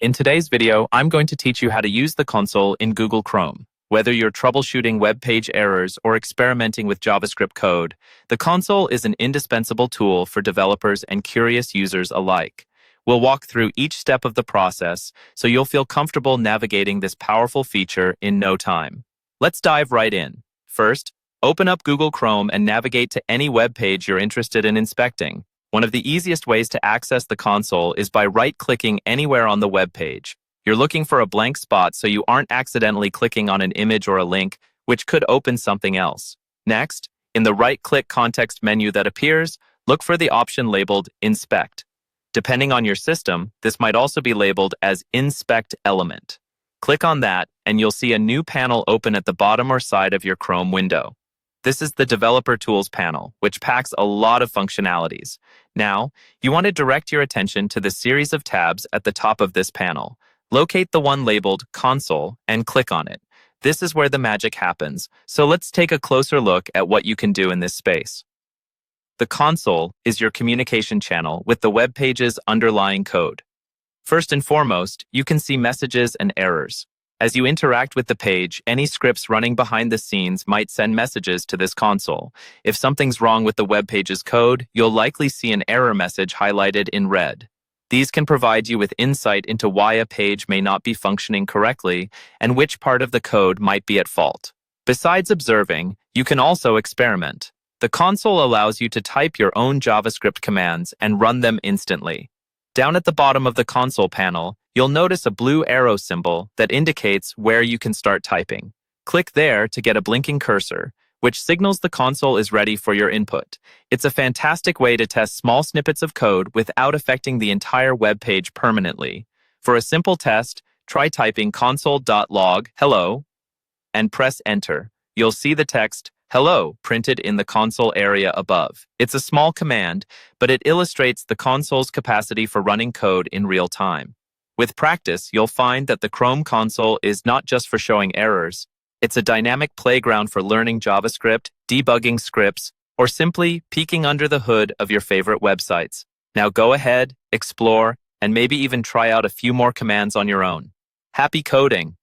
In today's video, I'm going to teach you how to use the console in Google Chrome. Whether you're troubleshooting web page errors or experimenting with JavaScript code, the console is an indispensable tool for developers and curious users alike. We'll walk through each step of the process so you'll feel comfortable navigating this powerful feature in no time. Let's dive right in. First, open up Google Chrome and navigate to any web page you're interested in inspecting. One of the easiest ways to access the console is by right-clicking anywhere on the web page. You're looking for a blank spot so you aren't accidentally clicking on an image or a link, which could open something else. Next, in the right-click context menu that appears, look for the option labeled Inspect. Depending on your system, this might also be labeled as Inspect Element. Click on that, and you'll see a new panel open at the bottom or side of your Chrome window. This is the Developer Tools panel, which packs a lot of functionalities. Now, you want to direct your attention to the series of tabs at the top of this panel. Locate the one labeled Console and click on it. This is where the magic happens, so let's take a closer look at what you can do in this space. The console is your communication channel with the web page's underlying code. First and foremost, you can see messages and errors. As you interact with the page, any scripts running behind the scenes might send messages to this console. If something's wrong with the web page's code, you'll likely see an error message highlighted in red. These can provide you with insight into why a page may not be functioning correctly and which part of the code might be at fault. Besides observing, you can also experiment. The console allows you to type your own JavaScript commands and run them instantly. Down at the bottom of the console panel, you'll notice a blue arrow symbol that indicates where you can start typing. Click there to get a blinking cursor, which signals the console is ready for your input. It's a fantastic way to test small snippets of code without affecting the entire web page permanently. For a simple test, try typing console.log hello and press enter. You'll see the text hello printed in the console area above. It's a small command, but it illustrates the console's capacity for running code in real time. With practice, you'll find that the Chrome console is not just for showing errors. It's a dynamic playground for learning JavaScript, debugging scripts, or simply peeking under the hood of your favorite websites. Now go ahead, explore, and maybe even try out a few more commands on your own. Happy coding!